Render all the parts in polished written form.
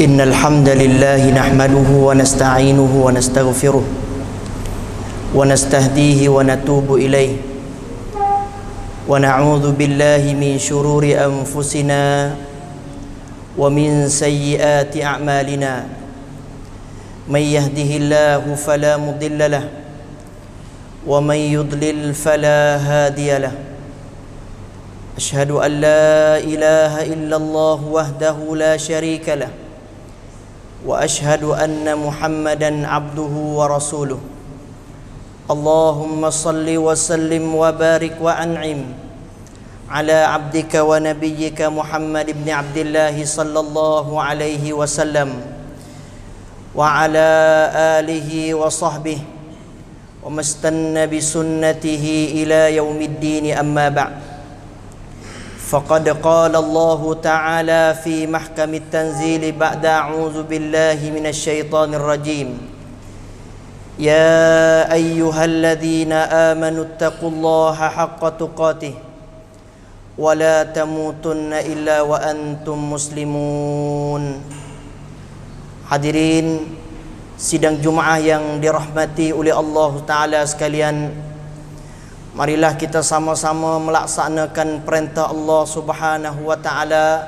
إن الحمد لله نحمده ونستعينه ونستغفره ونستهديه ونتوب إليه ونعوذ بالله من شرور أنفسنا ومن سيئات أعمالنا من يهده الله فلا مضل له ومن يضلل فلا هادي له أشهد أن لا إله إلا الله وحده لا شريك له وأشهد أن محمدا عبده ورسوله اللهم صل وسلم وبارك وأنعم على عبدك ونبيك محمد بن عبد الله صلى الله عليه وسلم وعلى آله وصحبه وما استنى بسنته إلى يوم الدين أما بعد فقد قال الله تعالى في محكم التنزيل بعد أعوذ بالله من الشيطان الرجيم يا أيها الذين آمنوا اتقوا الله حق تقاته ولا تموتن إلا وأنتم مسلمون. Hadirin sidang Jumaah yang dirahmati oleh Allah Ta'ala sekalian, marilah kita sama-sama melaksanakan perintah Allah Subhanahu wa Ta'ala,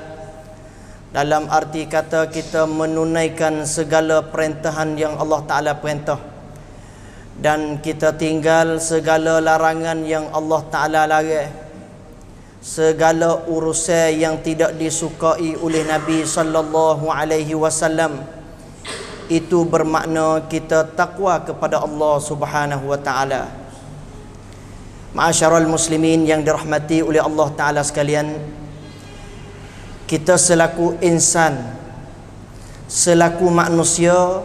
dalam arti kata kita menunaikan segala perintahan yang Allah Ta'ala perintah, dan kita tinggal segala larangan yang Allah Ta'ala larang, segala urusan yang tidak disukai oleh Nabi sallallahu alaihi wasallam. Itu bermakna kita takwa kepada Allah Subhanahu wa Ta'ala. Ma'asyiral muslimin yang dirahmati oleh Allah Ta'ala sekalian, kita selaku insan, selaku manusia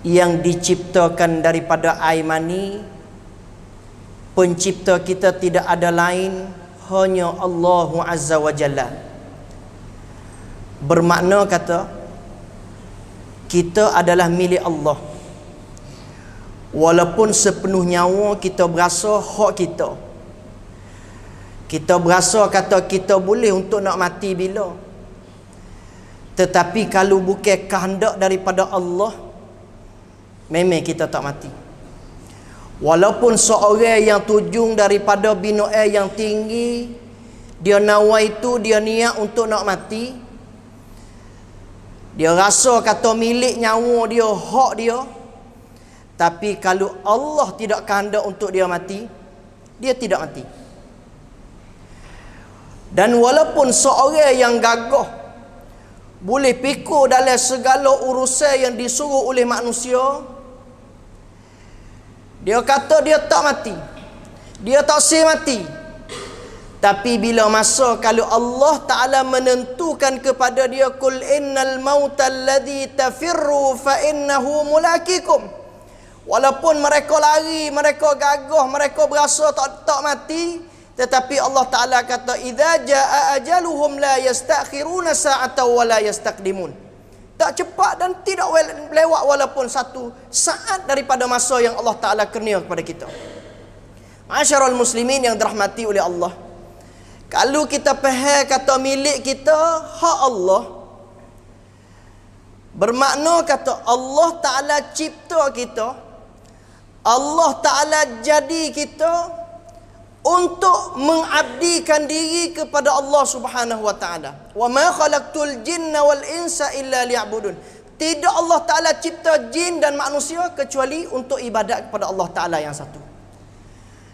yang diciptakan daripada air mani, pencipta kita tidak ada lain hanya Allah Azza wa Jalla. Bermakna kata kita adalah milik Allah. Walaupun sepenuh nyawa kita berasa hak kita, kita berasa kata kita boleh untuk nak mati bila, tetapi kalau bukan kehendak daripada Allah, memang kita tak mati. Walaupun seorang yang tujung daripada binaan yang tinggi, dia nawa itu, dia niat untuk nak mati, dia rasa kata milik nyawa dia, hak dia, tapi kalau Allah tidak kehendak untuk dia mati, dia tidak mati. Dan walaupun seorang yang gagah boleh pikul dalam segala urusan yang disuruh oleh manusia, dia kata dia tak mati, dia tak mati, tapi bila masa kalau Allah Ta'ala menentukan kepada dia, kul innal mauta alladhi tafirru fa innahu mulakikum, walaupun mereka lari, mereka gagah, mereka berasa tak mati, tetapi Allah Ta'ala kata idza jaa ajaluhum la yastakhiruna sa'atan wa la yastaqdimun. Tak cepat dan tidak lewat walaupun satu saat daripada masa yang Allah Ta'ala kurnia kepada kita. Ma'asyiral muslimin yang dirahmati oleh Allah, kalau kita faham kata milik kita hak Allah, bermakna kata Allah Ta'ala cipta kita, Allah Ta'ala jadi kita untuk mengabdikan diri kepada Allah Subhanahu wa Ta'ala. Wa ma khalaqtul jinna wal insa illa liya'budun. Tidak Allah Ta'ala cipta jin dan manusia kecuali untuk ibadat kepada Allah Ta'ala yang satu.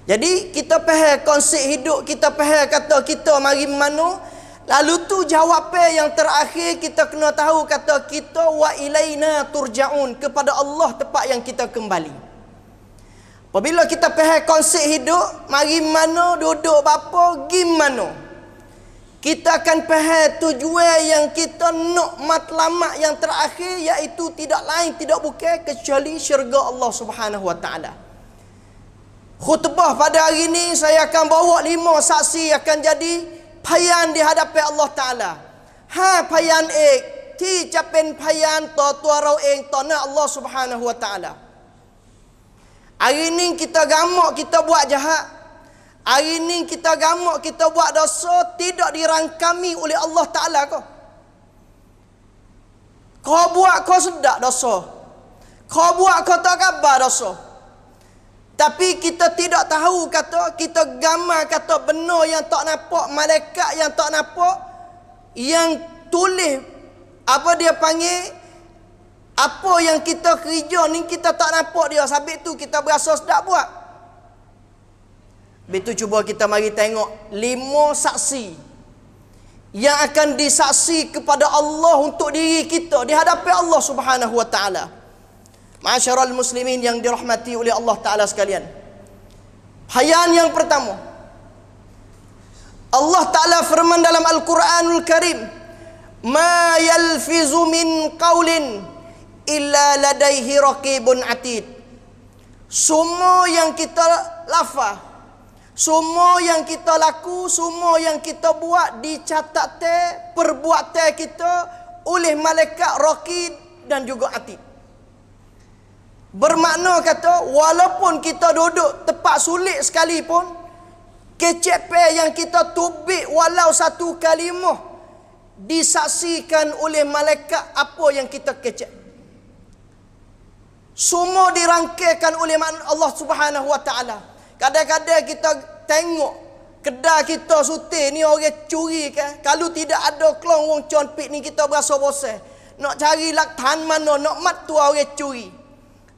Jadi kita faham konsep hidup, kita faham kata kita mari mana, lalu tu jawapan yang terakhir kita kena tahu kata kita wa ilaina turja'un, kepada Allah tempat yang kita kembali. Apabila kita faham konsep hidup, mari mana, duduk bapa, gimana, kita akan faham tujuan yang kita nak matlamat yang terakhir, iaitu tidak lain tidak bukan kecuali syurga Allah Subhanahu wa Ta'ala. Khutbah pada hari ini saya akan bawa 5 saksi akan jadi payan di hadapan Allah Ta'ala. Payan ti capen payan to tuarau tona Allah Subhanahu wa Ta'ala. Hari ini kita gamak kita buat jahat, hari ini kita gamak kita buat dosa, tidak dirangkami oleh Allah Ta'ala kau. Kau buat kau sedak dosa. Kau buat kau tak khabar dosa. Tapi kita tidak tahu kata, kita gamar kata benar yang tak nampak, malaikat yang tak nampak, yang tulis apa dia panggil, apa yang kita kerja ni kita tak nampak dia. Sebab tu kita berasa sedak buat. Habis tu cuba kita mari tengok 5 saksi yang akan disaksi kepada Allah untuk diri kita di hadapan Allah Subhanahu wa taala. Ma'asyiral muslimin yang dirahmati oleh Allah taala sekalian. Bayan yang pertama, Allah taala firman dalam Al-Quranul Karim, "Ma yalfizu min qaulin illa ladaihi raqibun atid." Semua yang kita lafaz, semua yang kita laku, semua yang kita buat dicatat perbuatan kita oleh malaikat raqib dan juga atid. Bermakna kata, walaupun kita duduk tempat sulit sekalipun, kecepe yang kita tubik walau satu kalimah disaksikan oleh malaikat apa yang kita kecek. Semua dirangkaikan oleh Allah Subhanahu wa taala. Kadang-kadang kita tengok kedai kita sutir ni orang curi ke? Kalau tidak ada kelong wong conpit ni kita berasa bosan. Nak cari laktan mana, nak mat tu orang curi.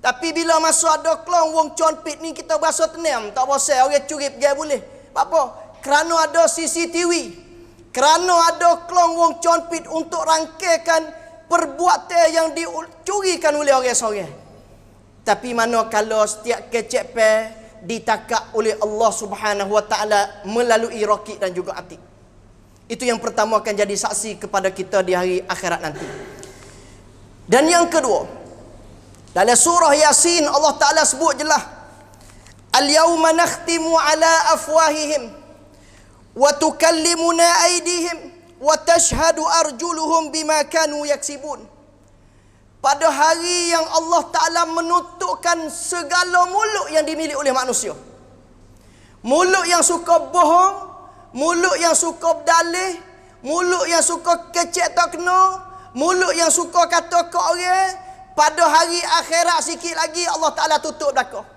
Tapi bila masuk ada kelong wong conpit ni kita berasa tenang, tak bosan orang curi pergi boleh. Apa? Kerana ada CCTV. Kerana ada kelong wong conpit untuk rangkaikan perbuatan yang dicurikan oleh orang seorang. Tapi mana kalau setiap kecep ditakak oleh Allah Subhanahu wa taala melalui raqib dan juga atid. Itu yang pertama akan jadi saksi kepada kita di hari akhirat nanti. Dan yang kedua, dalam surah Yasin Allah taala sebut jelas, "Al-yauma nakhtimu ala afwahihim wa tukallimuna aydihim wa tashhadu arjuluhum bima kanu yaksibun." Pada hari yang Allah Ta'ala menutupkan segala mulut yang dimiliki oleh manusia. Mulut yang suka bohong, mulut yang suka berdalih, mulut yang suka kecek tak kena, mulut yang suka kata ke orang, pada hari akhirat sikit lagi Allah Ta'ala tutup belakang.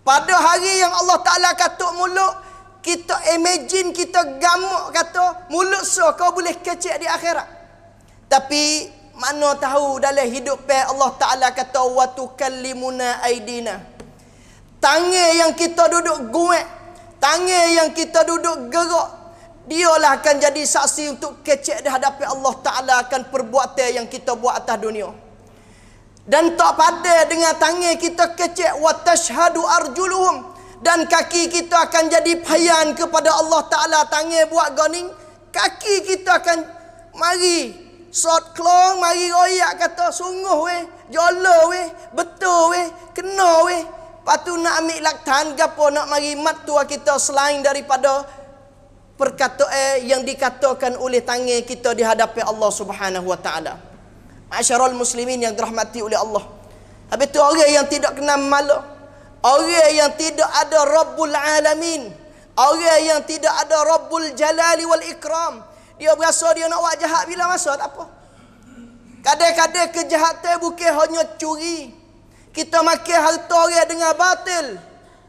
Pada hari yang Allah Ta'ala katuk mulut, kita imagine, kita gamak kata mulut kau boleh kecek di akhirat. Tapi mana tahu dalam hidup Allah Ta'ala kata wa tukallimuna aidina. Tangan yang kita duduk guek, tangan yang kita duduk gerak, dialah akan jadi saksi untuk kecek di hadapan Allah Ta'ala akan perbuatan yang kita buat atas dunia. Dan tak pada dengan tangan kita kecek, wa tashhadu arjuluhum, dan kaki kita akan jadi payan kepada Allah Ta'ala. Tangan buat ganing, kaki kita akan mari sot klong, mari royak kata sungguh weh, jolo weh, betul weh, kena weh. Patu nak ambil laktan gapo nak mari mat tua kita selain daripada perkataan yang dikatakan oleh tangan kita di hadapan Allah Subhanahu wa taala. Ma'asyiral muslimin yang dirahmati oleh Allah. Habis tu orang yang tidak kenal malu, orang yang tidak ada Rabbul Alamin, orang yang tidak ada Rabbul Jalali wal Ikram, dia berasa dia nak buat jahat bila masa tak apa. Kadang-kadang kejahatan bukan hanya curi. Kita makan harta orang dengan batil.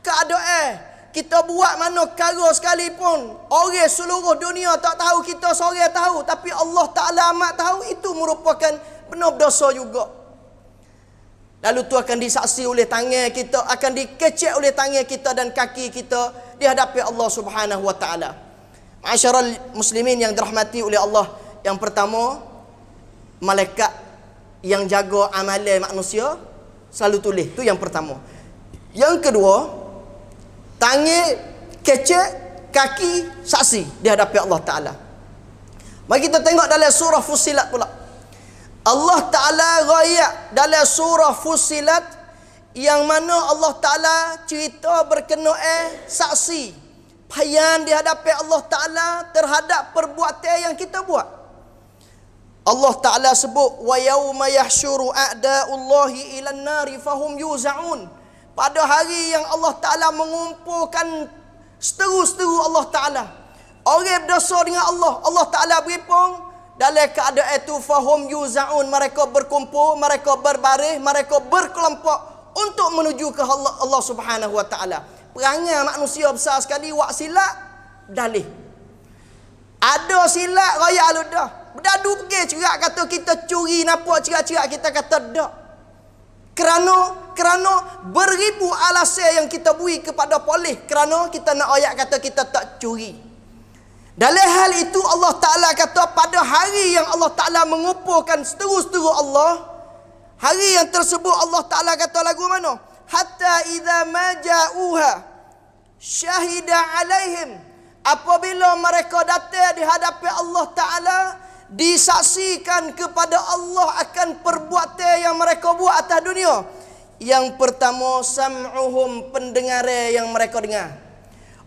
Keadaan kita buat mana kara sekalipun, orang seluruh dunia tak tahu, kita seorang tahu, tapi Allah Ta'ala amat tahu, itu merupakan benar dosa juga. Lalu tu akan disaksi oleh tangan kita, akan dikecek oleh tangan kita dan kaki kita di hadapan Allah Subhanahu wa taala. Ma'asyiral muslimin yang dirahmati oleh Allah, yang pertama, malaikat yang jaga amalan manusia selalu tulis. Tu yang pertama. Yang kedua, tangan kecek, kaki saksi di hadapan Allah Ta'ala. Mari kita tengok dalam surah Fussilat pula. Allah Ta'ala rakyat dalam surah Fussilat, yang mana Allah Ta'ala cerita berkenaan saksi payan di hadapan Allah Ta'ala terhadap perbuatan yang kita buat. Allah Ta'ala sebut, wa yauma yahsyuru a'da'ullahi ilan nari fahum yuza'un. Pada hari yang Allah Ta'ala mengumpulkan seteru-seteru Allah Ta'ala, orang berdosa dengan Allah, Allah Ta'ala beripung dalam keadaan itu fahum yuzaun, mereka berkumpul, mereka berbaris, mereka berkelompok untuk menuju ke Allah Subhanahu wa taala. Perangai manusia besar sekali wak silap dalih. Ada silap raya aludah. Berdadu pergi cerak kata kita curi nampak cerak-cerak kita kata dak. Kerana beribu alasan yang kita beri kepada polis kerana kita nak ayat kata kita tak curi. Dalam hal itu Allah Ta'ala kata pada hari yang Allah Ta'ala mengumpulkan seteru-seteru Allah, hari yang tersebut Allah Ta'ala kata lagu mana? Hatta idza maja'uha syahida alaihim, apabila mereka datang di hadapan Allah Ta'ala, disaksikan kepada Allah akan perbuatan yang mereka buat atas dunia. Yang pertama, sam'uhum, pendengaran yang mereka dengar.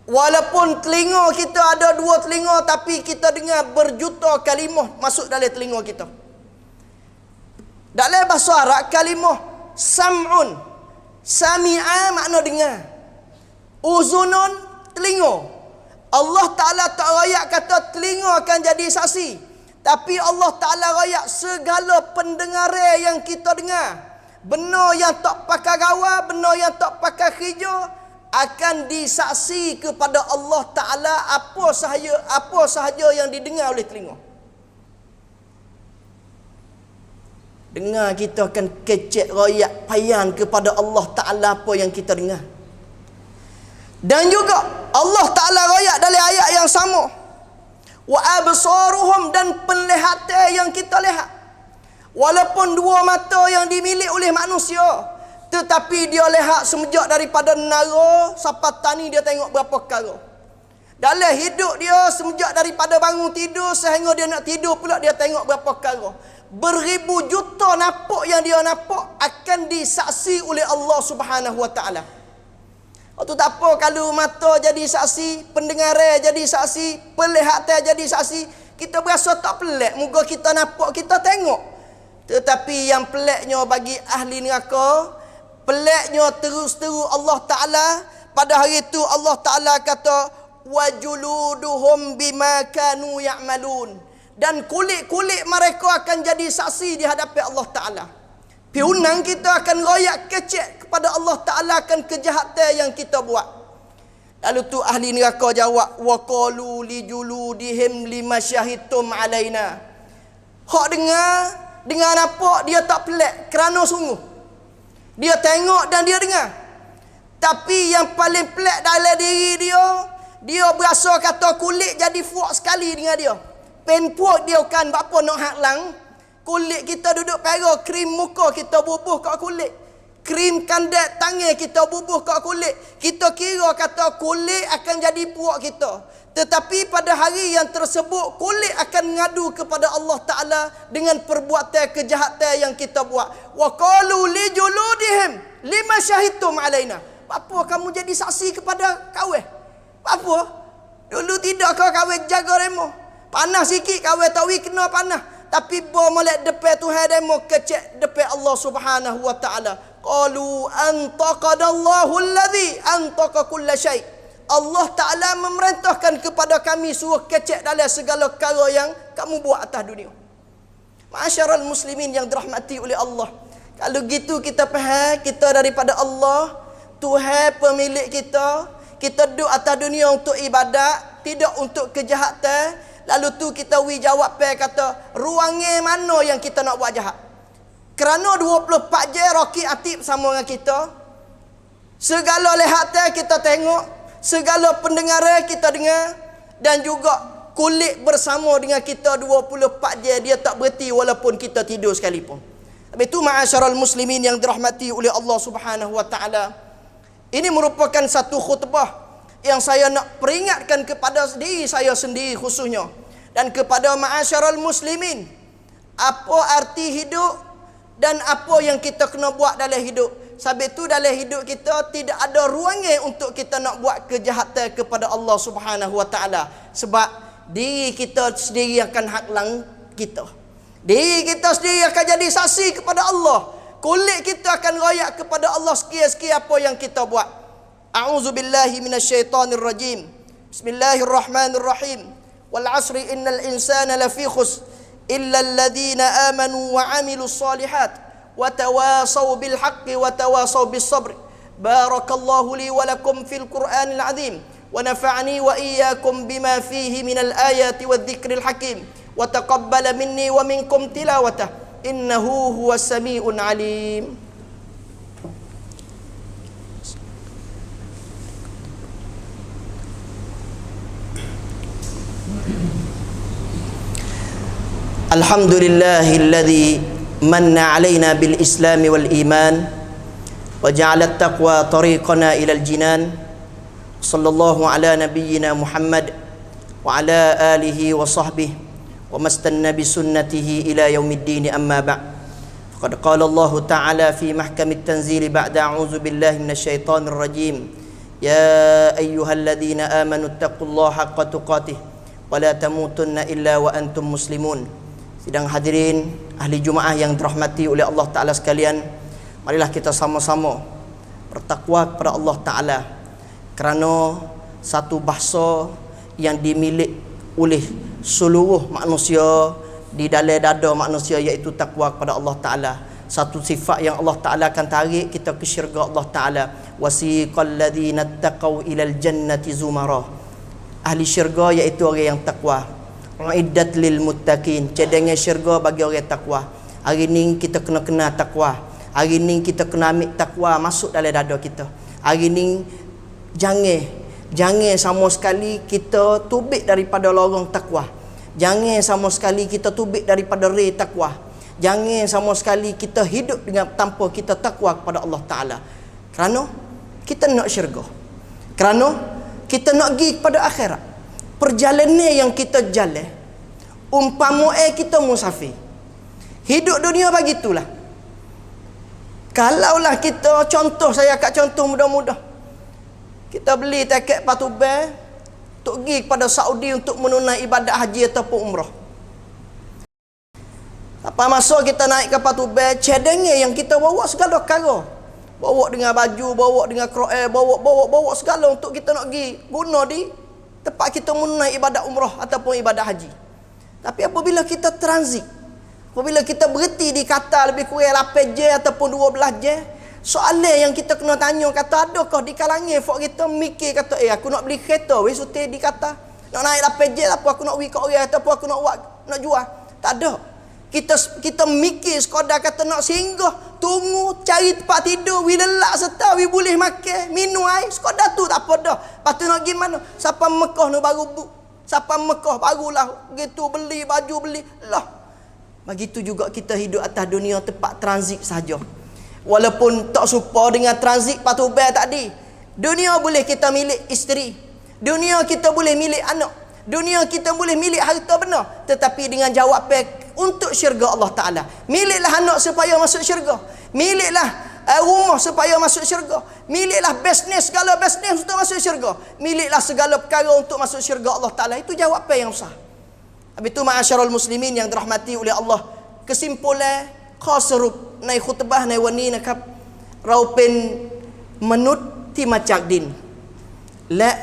Walaupun telinga kita ada 2 telinga, tapi kita dengar berjuta kalimah masuk dalam telinga kita. Dalam bahasa Arab, kalimah sam'un, sami'a makna dengar, uzunun telinga. Allah Ta'ala tak rayak kata telinga akan jadi saksi, tapi Allah Ta'ala rayak segala pendengaran yang kita dengar. Benar yang tak pakai gawa, benar yang tak pakai kerja, akan disaksi kepada Allah Ta'ala apa sahaja yang didengar oleh telinga. Dengar kita akan kecek rayak payan kepada Allah Ta'ala apa yang kita dengar. Dan juga Allah Ta'ala rayak dalam ayat yang sama, wa absaruhum, dan penglihatan yang kita lihat. Walaupun 2 mata yang dimiliki oleh manusia, tetapi dia lihat semenjak daripada nara sampai tani dia tengok berapa perkara. Dalam hidup dia semenjak daripada bangun tidur sehingga dia nak tidur pula dia tengok berapa perkara. Beribu juta nampak yang dia nampak akan disaksi oleh Allah Subhanahu wa taala. Itu tak apa kalau mata jadi saksi, pendengaran jadi saksi, penglihatan jadi saksi, kita berasa tak pelik. Moga kita nampak, kita tengok. Tetapi yang peliknya bagi ahli neraka, peliknya terus-terus Allah Ta'ala pada hari itu Allah Ta'ala kata wajuluduhum bima kanu ya'malun, dan kulit-kulit mereka akan jadi saksi di hadapan Allah Ta'ala. Piunang kita akan royak kecek kepada Allah Ta'ala akan kejahatan yang kita buat. Lalu tu ahli neraka jawab, wa qalu li juludihim lima syahidtum alaina. Hak dengar nampak dia tak pelik kerana sungguh. Dia tengok dan dia dengar. Tapi yang paling pelik dalam diri dia berasa kata kulit jadi fuak sekali dengan dia. Pen puak dia kan apa nak hak lang. Kulit kita duduk pera, krim muka kita bubuh kat kulit. Krim kandat tangan kita bubuh kat kulit. Kita kira kata kulit akan jadi puak kita. Tetapi pada hari yang tersebut kulit akan mengadu kepada Allah Ta'ala dengan perbuatan kejahatan yang kita buat. Wa qalu li juludihim lima syahidtum alaina. Apa kamu jadi saksi kepada kawin? Apa? Dulu tidak kau kawin jaga remo. Panas sikit kawin tawi kena panas. Tapi bo molek depan Tuhan demo kecek depan Allah Subhanahu wa taala. Qalu antaqadallahu alladhi antaqa kulla syai'. Allah Ta'ala memerintahkan kepada kami suruh kecek dalam segala perkara yang kamu buat atas dunia. Ma'asyiral muslimin yang dirahmati oleh Allah. Kalau gitu kita faham kita daripada Allah, Tuhan pemilik kita. Kita duduk atas dunia untuk ibadat, tidak untuk kejahatan. Lalu tu kita jawab kata, ruangnya mana yang kita nak buat jahat? Kerana 24 jam Rocky Atib sama dengan kita. Segala lihatan kita tengok, segala pendengaran kita dengar, dan juga kulit bersama dengan kita 24 jam dia tak berhenti walaupun kita tidur sekalipun. Tapi itu ma'asyiral muslimin yang dirahmati oleh Allah Subhanahu wa taala. Ini merupakan satu khutbah yang saya nak peringatkan kepada diri saya sendiri khususnya dan kepada ma'asyiral muslimin. Apa arti hidup dan apa yang kita kena buat dalam hidup. Sebab itu dalam hidup kita tidak ada ruangnya untuk kita nak buat kejahatan kepada Allah Subhanahu wa taala. Sebab diri kita sendiri akan haklang kita. Diri kita sendiri akan jadi saksi kepada Allah. Kulit kita akan royak kepada Allah sekian-sekian apa yang kita buat. A'udzubillahi minasyaitonirrajim. Bismillahirrahmanirrahim. Wal 'asri innal insana lafi khusr إلا الذين آمنوا وعملوا الصالحات وتواصوا بالحق وتواصوا بالصبر. بارك الله لي ولكم في القرآن العظيم ونفعني وإياكم بما فيه من الآيات والذكر الحكيم وتقبل مني ومنكم تلاوته إنه هو السميع العليم. الحمد لله الذي من علينا بالإسلام والإيمان وجعل التقوى طريقنا إلى الجنان. صلى الله على نبينا محمد وعلى آله وصحبه وما استنى بسنته إلى يوم الدين. أما بعد، فقد قال الله تعالى في محكم التنزيل بعد أعوذ بالله من الشيطان الرجيم: يا أيها الذين آمنوا اتقوا الله حق تقاته ولا تموتن إلا وأنتم مسلمون. Sidang hadirin ahli Jumaah yang dirahmati oleh Allah Ta'ala sekalian, marilah kita sama-sama bertakwa kepada Allah Ta'ala, kerana satu bahasa yang dimiliki oleh seluruh manusia di dalam dada manusia, iaitu takwa kepada Allah Ta'ala. Satu sifat yang Allah Ta'ala akan tarik kita ke syurga Allah Ta'ala. Wasiqal ladzina taqaw ilal jannati zumara. Ahli syurga iaitu orang yang takwa. Uiddat lil muttaqin, cadangan syurga bagi orang takwa. Hari ni kita kena kenal takwa. Hari ni kita kena ambil takwa masuk dalam dada kita. Hari ni jangan sama sekali kita tubik daripada lorong takwa. Jangan sama sekali kita tubik daripada rel takwa. Jangan sama sekali kita hidup dengan tanpa kita takwa kepada Allah Ta'ala. Kerana kita nak syurga, kerana kita nak pergi kepada akhirat. Perjalanan yang kita jalan umpama kita musafir. Hidup dunia begitulah. Kalaulah kita, contoh saya kat contoh mudah-mudah, kita beli tiket patubang untuk pergi kepada Saudi untuk menunai ibadat haji ataupun umrah. Apa masa kita naik kapal tubang, cadangan yang kita bawa segala perkara. Bawa dengan baju, bawa dengan Quran, bawa segala untuk kita nak pergi guna di tempat kita menunai ibadat umrah ataupun ibadat haji. Tapi apabila kita transit, apabila kita berhenti di Qatar lebih kurang 8 jam ataupun 12 jam, soalan yang kita kena tanya, kata adakah di kalangan folk kita mikir kata aku nak beli kereta weh suti di Qatar, nak naik 8 jam apa aku nak pergi kat orang ataupun aku nak jual. Tak ada. Kita mikir sekadar kata nak singgah, tunggu, cari tempat tidur, wi lelak serta wi boleh makan, minum air, sekadar tu tak apa dah. Lepas tu nak pergi mana? Siapa Mekah ni baru siapa Mekah barulah gitu beli baju beli lah. Begitu juga kita hidup atas dunia tempat transit saja. Walaupun tak serupa dengan transit patubang tadi. Dunia boleh kita milik isteri, dunia kita boleh milik anak, dunia kita boleh milik harta benar, tetapi dengan jawapan untuk syurga Allah Ta'ala. Miliklah anak supaya masuk syurga, miliklah rumah supaya masuk syurga, miliklah bisnes, segala bisnes untuk masuk syurga, miliklah segala perkara untuk masuk syurga Allah Ta'ala. Itu jawapan yang sah. Habis itu ma'asyarul muslimin yang dirahmati oleh Allah, kesimpulan khasrup nai khutbah nai wani nakap raupen menut ti macak din la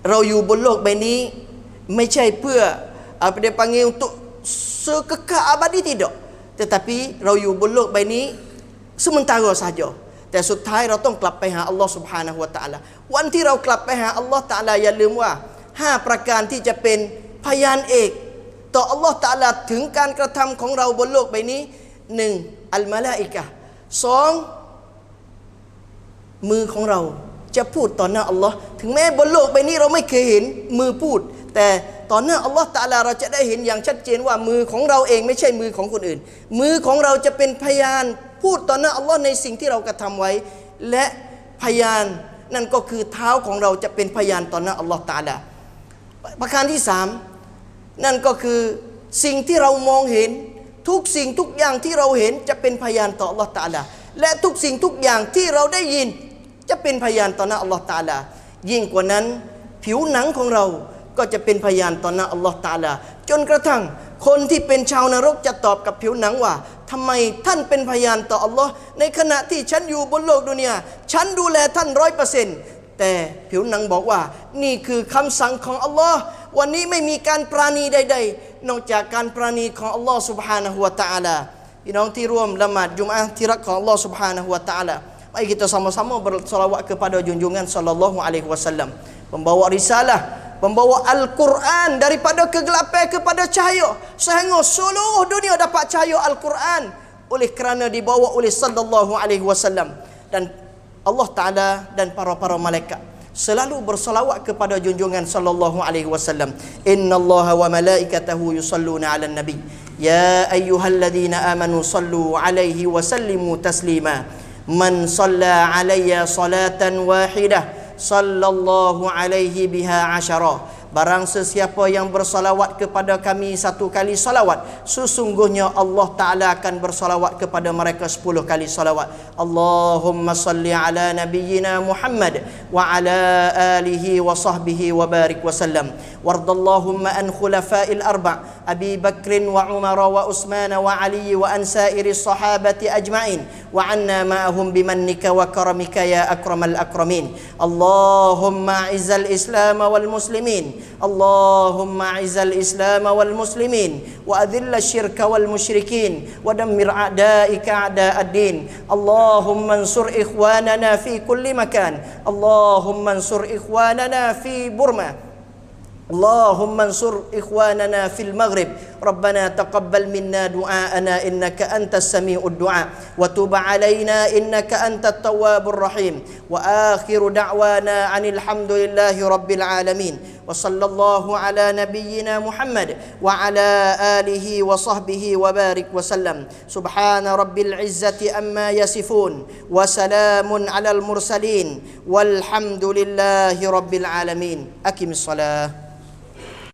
rau bolok bani macai pua apa dia panggil untuk sekekal abadi tidak, tetapi rau bolok bani sementara saja. Dan sutai rotong kelapai Allah Subhanahu wa taala. Wanti rau kelapai Allah Taala yaลืมว่า5ประการที่จะเป็นพยานเอกต่อ Allah Taala ถึงการกระทำของเราบนโลกใบนี้ 1. อัลมาลาอิกะห์ 2. มือของเราจะพูดต่อหน้าอัลลอฮ์ถึงแม้บนโลกใบนี้เราไม่เคยเห็นมือพูด แต่ต่อหน้าอัลลอฮ์ตะอาลาเราจะได้เห็นอย่างชัดเจนว่ามือของเราเองไม่ใช่มือของคนอื่น มือของเราจะเป็นพยานพูดต่อหน้าอัลลอฮ์ในสิ่งที่เรากระทำไว้ และพยานนั่นก็คือเท้าของเราจะเป็นพยานต่อหน้าอัลลอฮ์ตะอาลาประการที่ 3 นั่นก็คือสิ่งที่เรามองเห็นทุกสิ่งทุกอย่างที่เราเห็นจะเป็นพยานต่ออัลลอฮ์ตะอาลาและทุกสิ่งทุกอย่างที่เราได้ยินจะเป็นพยานต่อหน้าอัลลอฮ์ตะอาลายิ่งกว่านั้นผิวหนังของเราก็จะเป็นพยานต่อหน้าอัลลอฮ์ตะอาลาจนกระทั่งคนที่เป็นชาวนรกจะตอบกับผิวหนังว่าทำไมท่านเป็นพยานต่ออัลลอฮ์ในขณะที่ฉันอยู่บนโลกดุนยาฉันดูแลท่าน 100% แต่ผิวหนังบอกว่านี่คือคำสั่งของอัลลอฮ์วันนี้ไม่มีการปราณีใดๆ น้องจากการประนีของอัลลอฮ์ Subhanahu wa taala พี่น้องที่ร่วมละหมาดจุมอะห์ที่รักของอัลลอฮ์ Subhanahu wa taala, mari kita sama-sama bersolawat kepada junjungan sallallahu alaihi wasallam, pembawa risalah, pembawa Al-Quran daripada kegelapan kepada cahaya, sehingga seluruh dunia dapat cahaya Al-Quran oleh kerana dibawa oleh sallallahu alaihi wasallam. Dan Allah Ta'ala dan para malaikat selalu bersalawat kepada junjungan sallallahu alaihi wasallam. Innallaha wa malaikatahu yusalluna 'alan nabi ya ayyuhalladzina amanu sallu 'alaihi wa sallimu taslima. Man shalla 'alayya salatan wahidah sallallahu alaihi biha 'asyara. Barang sesiapa yang bersalawat kepada kami satu kali salawat, sesungguhnya Allah Ta'ala akan bersalawat kepada mereka 10 kali salawat. Allahumma salli ala nabiyyina Muhammad wa ala alihi wa sahbihi wa barik wa sallam. Wardallahumma an khulafa'il arba' Abi Bakrin wa Umar wa Utsman wa Ali wa an sairi sahabati ajma'in wa anna ma'ahum bimannika wa karamika ya akramal akramin. Allahumma izzal islam wal muslimin, Allahumma izzal islam wal muslimin wa adhill asyirka wal musyrikin wa dammir a'daika a'da'ad-din. Allahumma ansur ikhwanana fi kulli makan, Allahumma ansur ikhwanana fi Burma, Allahumma ansur ikhwanana fil maghrib. Rabbana taqabbal minna du'aana innaka antas sami'ud du'a wa tub 'alaina innaka antat tawwabur rahim. Wa akhiru da'wana 'anil hamdulillahi rabbil alamin. Wa sallallahu ala nabiyyina Muhammad wa ala alihi wa sahbihi wa barik wa sallam. Subhana rabbil izzati amma yasifun wa salamun 'alal mursalin walhamdulillahi rabbil alamin. Aqimis salah.